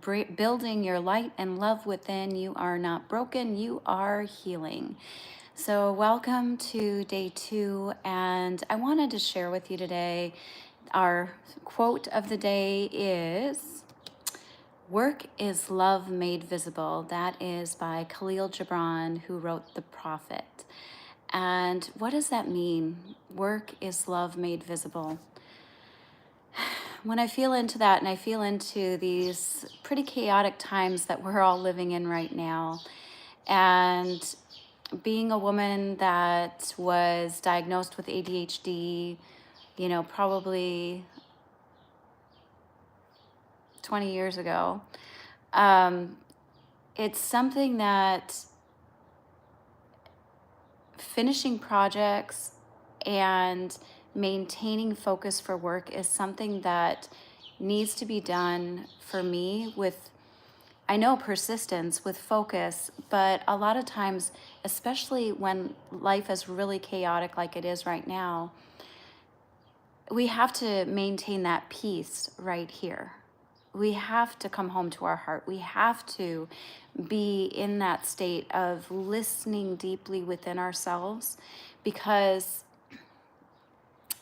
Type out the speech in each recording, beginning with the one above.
building your light and love within. You are not broken, you are healing. So, welcome to day 2, and I wanted to share with you today. Our quote of the day is, "Work is love made visible." That is by Khalil Gibran, who wrote The Prophet. And what does that mean? Work is love made visible. When I feel into that, and I feel into these pretty chaotic times that we're all living in right now, and being a woman that was diagnosed with ADHD, probably 20 years ago, um, it's something that finishing projects and maintaining focus for work is something that needs to be done for me with, I know, persistence, with focus, but a lot of times, especially when life is really chaotic like it is right now, we have to maintain that peace right here. We have to come home to our heart. We have to be in that state of listening deeply within ourselves, because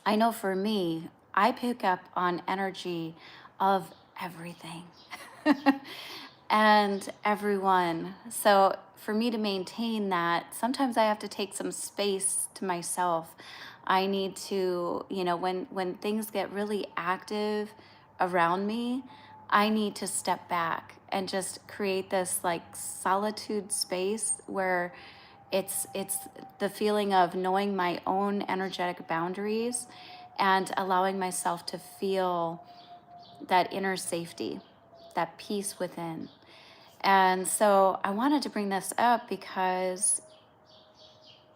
I know for me, I pick up on energy of everything and everyone. So for me to maintain that, sometimes I have to take some space to myself. I need to, when things get really active around me, I need to step back and just create this like solitude space where it's the feeling of knowing my own energetic boundaries and allowing myself to feel that inner safety, that peace within. And so I wanted to bring this up because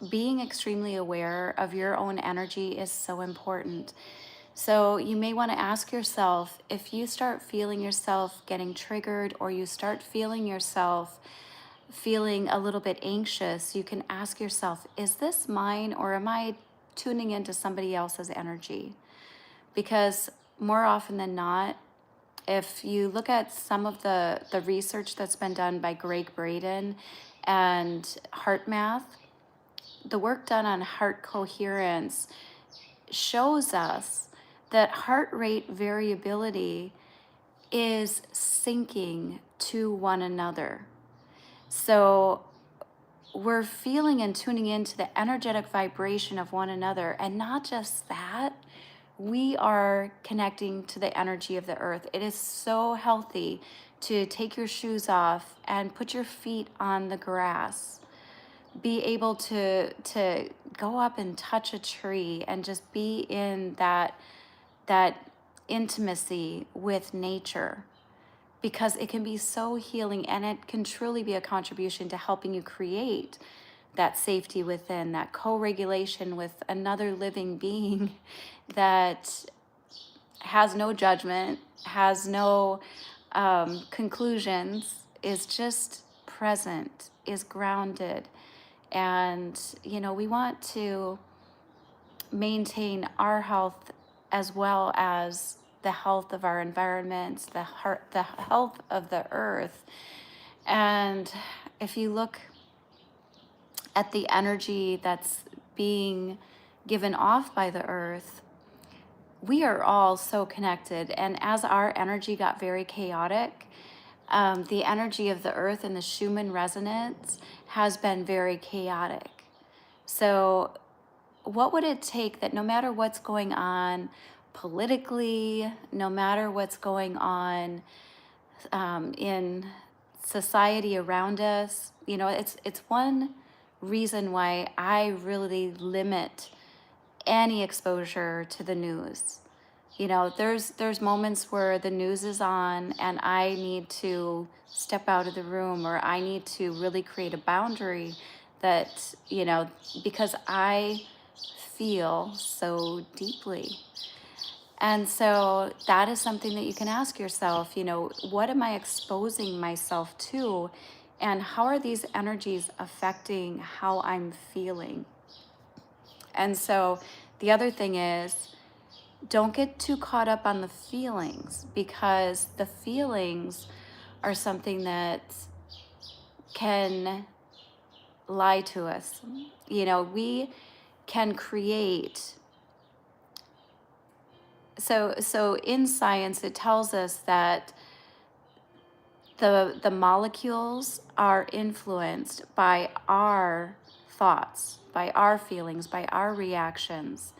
being extremely aware of your own energy is so important. So you may want to ask yourself, if you start feeling yourself getting triggered, or you start feeling yourself feeling a little bit anxious, you can ask yourself, is this mine, or am I tuning into somebody else's energy? Because more often than not, if you look at some of the research that's been done by Greg Braden and Heart Math, the work done on heart coherence shows us that heart rate variability is syncing to one another. So we're feeling and tuning into the energetic vibration of one another. And not just that, we are connecting to the energy of the earth. It is so healthy to take your shoes off and put your feet on the grass. Be able to go up and touch a tree and just be in that intimacy with nature, because it can be so healing, and it can truly be a contribution to helping you create that safety within, that co-regulation with another living being that has no judgment, has no conclusions, is just present, is grounded. And, we want to maintain our health as well as the health of our environments, the health of the earth. And if you look at the energy that's being given off by the earth, we are all so connected. And as our energy got very chaotic, the energy of the earth and the Schumann resonance has been very chaotic. So what would it take that no matter what's going on politically, no matter what's going on in society around us, it's one reason why I really limit any exposure to the news. There's moments where the news is on and I need to step out of the room, or I need to really create a boundary that, because I feel so deeply. And so that is something that you can ask yourself, what am I exposing myself to, and how are these energies affecting how I'm feeling? And so the other thing is, don't get too caught up on the feelings, because the feelings are something that can lie to us. You know, we can create. So in science, it tells us that the molecules are influenced by our thoughts, by our feelings, by our reactions.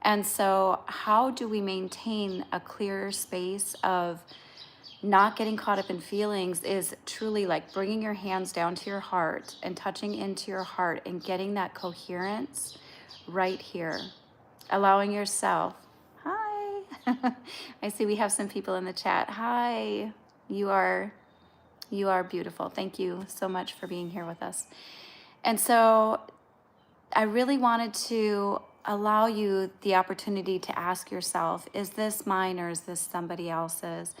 And so how do we maintain a clear space of not getting caught up in feelings is truly like bringing your hands down to your heart and touching into your heart and getting that coherence right here. Allowing yourself. Hi. I see we have some people in the chat. Hi. You are beautiful. Thank you so much for being here with us. And so I really wanted to allow you the opportunity to ask yourself, is this mine or is this somebody else's?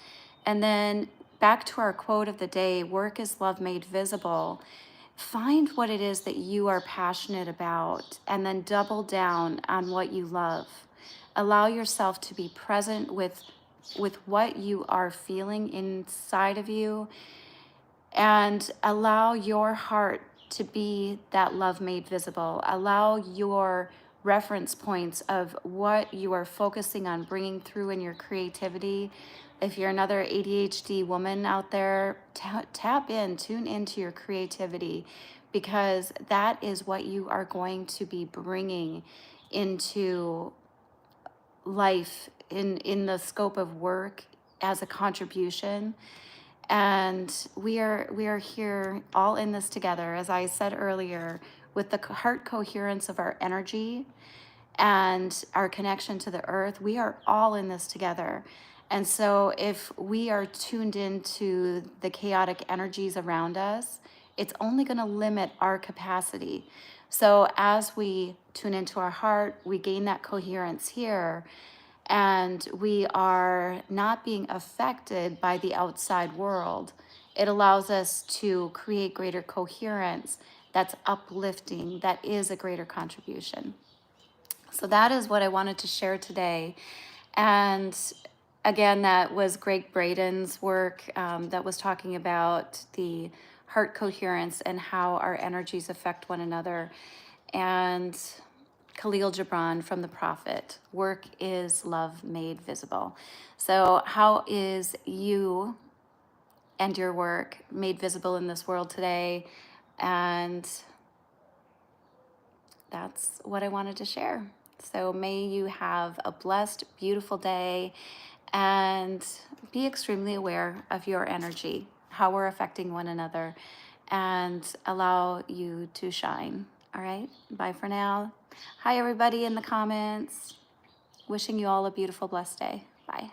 And then back to our quote of the day, work is love made visible. Find what it is that you are passionate about and then double down on what you love. Allow yourself to be present with what you are feeling inside of you, and allow your heart to be that love made visible. Allow your reference points of what you are focusing on bringing through in your creativity. If you're another ADHD woman out there, tap in, tune into your creativity, because that is what you are going to be bringing into life in the scope of work as a contribution. And we are here all in this together, as I said earlier, with the heart coherence of our energy and our connection to the earth. We are all in this together. And so if we are tuned into the chaotic energies around us, it's only going to limit our capacity. So as we tune into our heart, we gain that coherence here, and we are not being affected by the outside world. It allows us to create greater coherence that's uplifting, that is a greater contribution. So that is what I wanted to share today. And again, that was Greg Braden's work that was talking about the heart coherence and how our energies affect one another. And Khalil Gibran from The Prophet, work is love made visible. So how is you and your work made visible in this world today? And that's what I wanted to share. So may you have a blessed, beautiful day, and be extremely aware of your energy, how we're affecting one another, and allow you to shine. All right, bye for now. Hi, everybody in the comments. Wishing you all a beautiful, blessed day. Bye.